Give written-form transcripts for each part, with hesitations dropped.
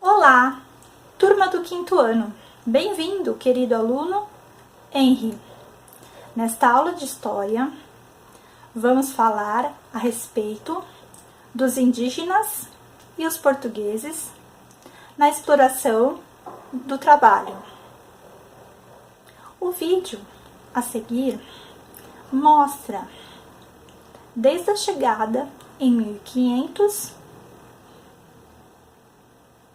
Olá, turma do 5º ano. Bem-vindo, querido aluno Henry. Nesta aula de História, vamos falar a respeito dos indígenas e os portugueses na exploração do trabalho. O vídeo a seguir mostra desde a chegada em 1500,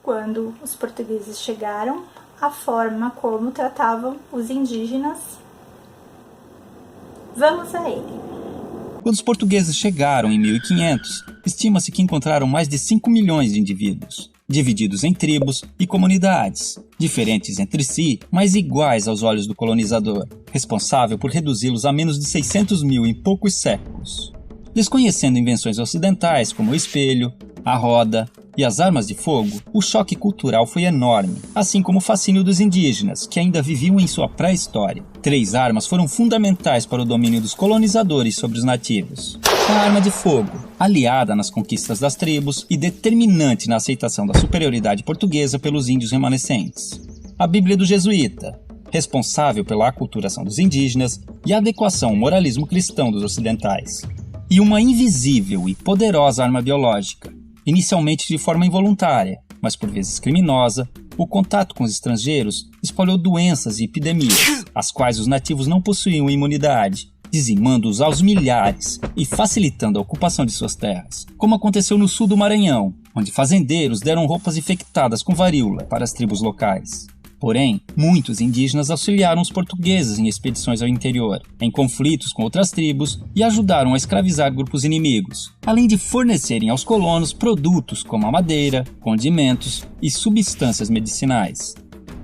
quando os portugueses chegaram, a forma como tratavam os indígenas. Vamos a ele. Quando os portugueses chegaram em 1500, estima-se que encontraram mais de 5 milhões de indivíduos, divididos em tribos e comunidades, diferentes entre si, mas iguais aos olhos do colonizador, responsável por reduzi-los a menos de 600 mil em poucos séculos. Desconhecendo invenções ocidentais como o espelho, a roda e as armas de fogo, o choque cultural foi enorme, assim como o fascínio dos indígenas, que ainda viviam em sua pré-história. 3 armas foram fundamentais para o domínio dos colonizadores sobre os nativos. A arma de fogo, aliada nas conquistas das tribos e determinante na aceitação da superioridade portuguesa pelos índios remanescentes. A Bíblia do Jesuíta, responsável pela aculturação dos indígenas e a adequação ao moralismo cristão dos ocidentais. E uma invisível e poderosa arma biológica, inicialmente de forma involuntária, mas por vezes criminosa, o contato com os estrangeiros espalhou doenças e epidemias, às quais os nativos não possuíam imunidade, dizimando-os aos milhares e facilitando a ocupação de suas terras, como aconteceu no sul do Maranhão, onde fazendeiros deram roupas infectadas com varíola para as tribos locais. Porém, muitos indígenas auxiliaram os portugueses em expedições ao interior, em conflitos com outras tribos e ajudaram a escravizar grupos inimigos, além de fornecerem aos colonos produtos como a madeira, condimentos e substâncias medicinais.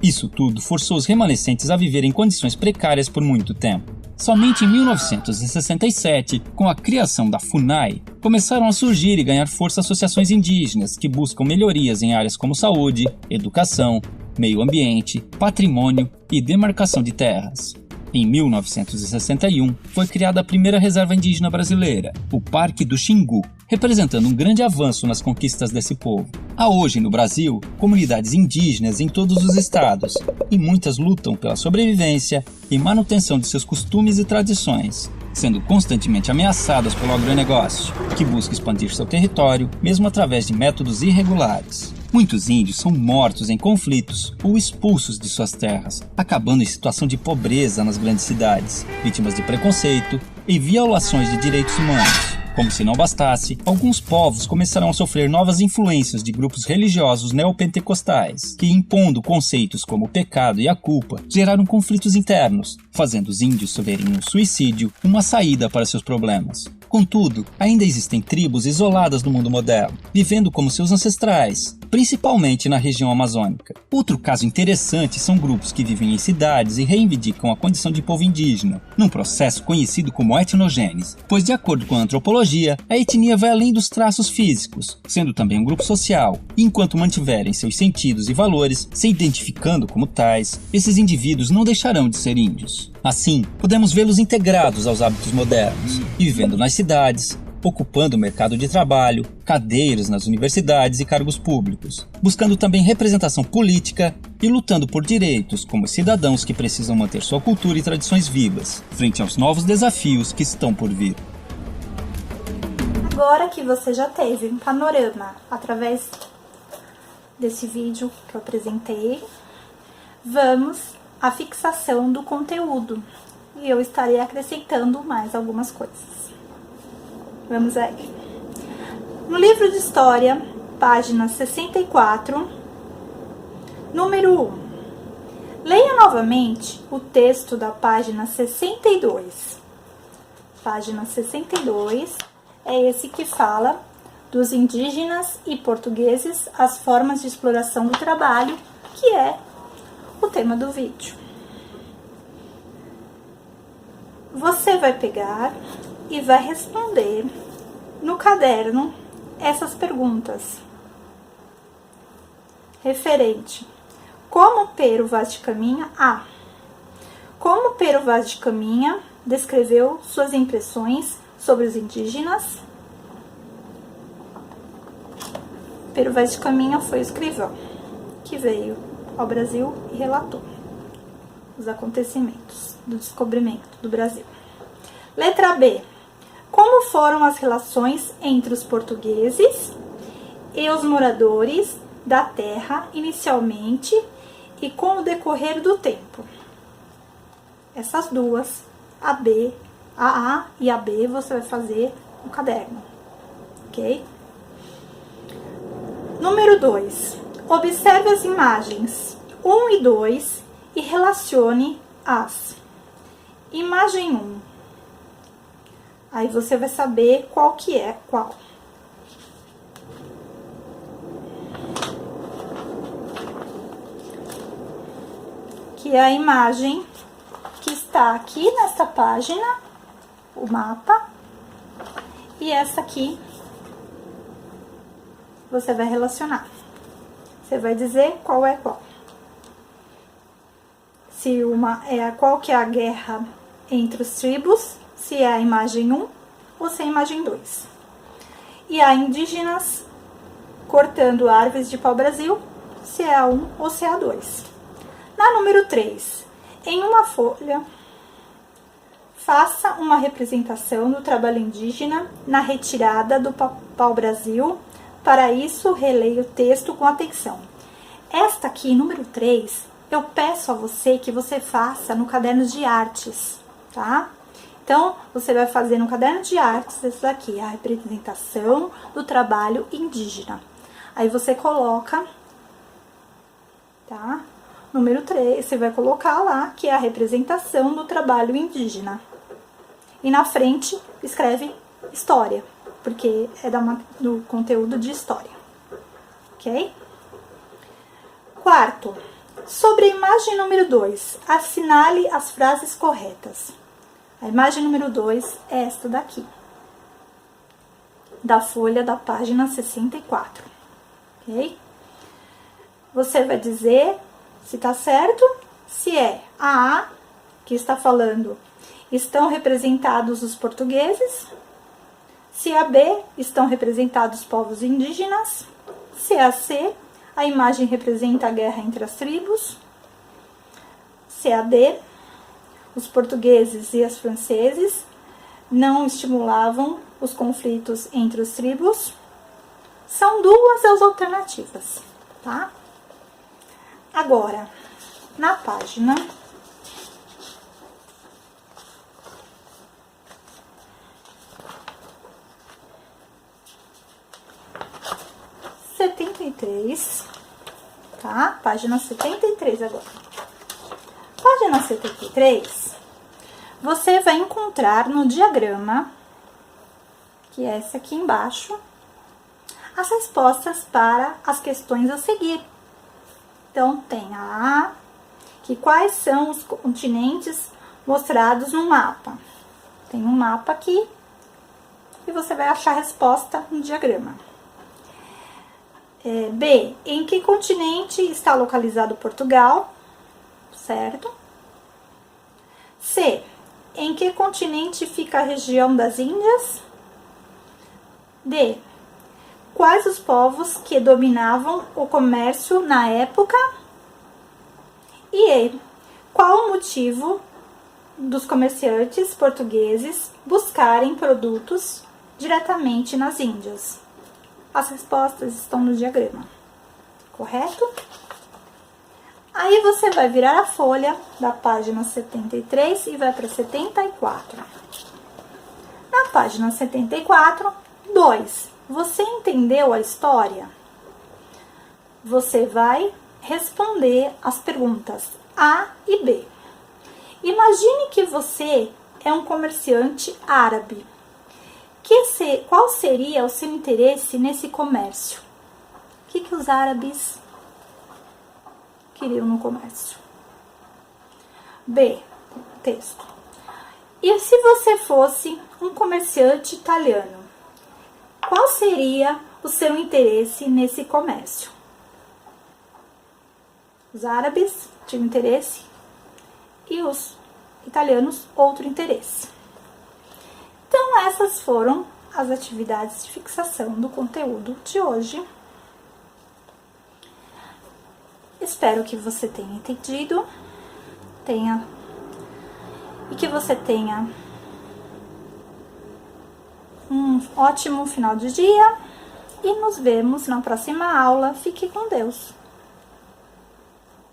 Isso tudo forçou os remanescentes a viver em condições precárias por muito tempo. Somente em 1967, com a criação da FUNAI, começaram a surgir e ganhar força associações indígenas que buscam melhorias em áreas como saúde, educação, meio ambiente, patrimônio e demarcação de terras. Em 1961, foi criada a primeira reserva indígena brasileira, o Parque do Xingu, representando um grande avanço nas conquistas desse povo. Há hoje no Brasil comunidades indígenas em todos os estados, e muitas lutam pela sobrevivência e manutenção de seus costumes e tradições, sendo constantemente ameaçadas pelo agronegócio, que busca expandir seu território, mesmo através de métodos irregulares. Muitos índios são mortos em conflitos ou expulsos de suas terras, acabando em situação de pobreza nas grandes cidades, vítimas de preconceito e violações de direitos humanos. Como se não bastasse, alguns povos começaram a sofrer novas influências de grupos religiosos neopentecostais, que, impondo conceitos como o pecado e a culpa, geraram conflitos internos, fazendo os índios verem no suicídio uma saída para seus problemas. Contudo, ainda existem tribos isoladas no mundo moderno, vivendo como seus ancestrais, principalmente na região amazônica. Outro caso interessante são grupos que vivem em cidades e reivindicam a condição de povo indígena, num processo conhecido como etnogênese, pois, de acordo com a antropologia, a etnia vai além dos traços físicos, sendo também um grupo social, e enquanto mantiverem seus sentidos e valores, se identificando como tais, esses indivíduos não deixarão de ser índios. Assim, podemos vê-los integrados aos hábitos modernos, e vivendo nas cidades, ocupando o mercado de trabalho, cadeiras nas universidades e cargos públicos, buscando também representação política e lutando por direitos como cidadãos que precisam manter sua cultura e tradições vivas, frente aos novos desafios que estão por vir. Agora que você já teve um panorama através desse vídeo que eu apresentei, vamos à fixação do conteúdo e eu estarei acrescentando mais algumas coisas. Vamos aí. No livro de História, página 64, número 1. Leia novamente o texto da página 62. Página 62 é esse que fala dos indígenas e portugueses, as formas de exploração do trabalho, que é o tema do vídeo. Você vai pegar e vai responder no caderno essas perguntas. Referente: como Pero Vaz de Caminha? A. Como Pero Vaz de Caminha descreveu suas impressões sobre os indígenas. Pero Vaz de Caminha foi o escrivão que veio ao Brasil e relatou os acontecimentos do descobrimento do Brasil. Letra B. Como foram as relações entre os portugueses e os moradores da terra inicialmente e com o decorrer do tempo? Essas duas, a A e a B, você vai fazer no caderno, ok? Número 2. Observe as imagens 1 e 2 e relacione as. Imagem 1. Aí você vai saber qual que é qual. Que é a imagem que está aqui nesta página, o mapa, e essa aqui você vai relacionar. Você vai dizer qual é qual. Se qual que é a guerra entre os tribos, se é a imagem 1 ou se é a imagem 2. E há indígenas cortando árvores de pau-brasil, se é a 1 ou se é a 2. Na número 3, em uma folha, faça uma representação do trabalho indígena na retirada do pau-brasil. Para isso, releia o texto com atenção. Esta aqui, número 3, eu peço a você que você faça no caderno de artes, tá? Então, você vai fazer no caderno de artes, isso daqui, a representação do trabalho indígena. Aí você coloca, tá? Número 3, você vai colocar lá que é a representação do trabalho indígena. E na frente, escreve história, porque é do conteúdo de história, ok? Quarto, sobre a imagem número 2, assinale as frases corretas. A imagem número 2 é esta daqui, da folha da página 64, ok? Você vai dizer se tá certo, se é a A, que está falando, estão representados os portugueses, se a B, estão representados os povos indígenas, se a C, a imagem representa a guerra entre as tribos, se a D, os portugueses e os franceses não estimulavam os conflitos entre as tribos. São duas as alternativas, tá? Agora, na página 73, tá? Página 73 agora. Página 73, você vai encontrar no diagrama, que é esse aqui embaixo, as respostas para as questões a seguir. Então, tem a A, que quais são os continentes mostrados no mapa. Tem um mapa aqui e você vai achar a resposta no diagrama. B, em que continente está localizado Portugal? Certo? C, em que continente fica a região das Índias? D, quais os povos que dominavam o comércio na época? E E, qual o motivo dos comerciantes portugueses buscarem produtos diretamente nas Índias? As respostas estão no diagrama, correto? Aí você vai virar a folha da página 73 e vai para 74. Na página 74, 2. Você entendeu a história? Você vai responder as perguntas A e B. Imagine que você é um comerciante árabe. Qual seria o seu interesse nesse comércio? O que os árabes queriam no comércio? B, texto. E se você fosse um comerciante italiano, qual seria o seu interesse nesse comércio? Os árabes tinham interesse e os italianos outro interesse. Então, essas foram as atividades de fixação do conteúdo de hoje. Espero que você tenha entendido, e que você tenha um ótimo final de dia, e nos vemos na próxima aula. Fique com Deus!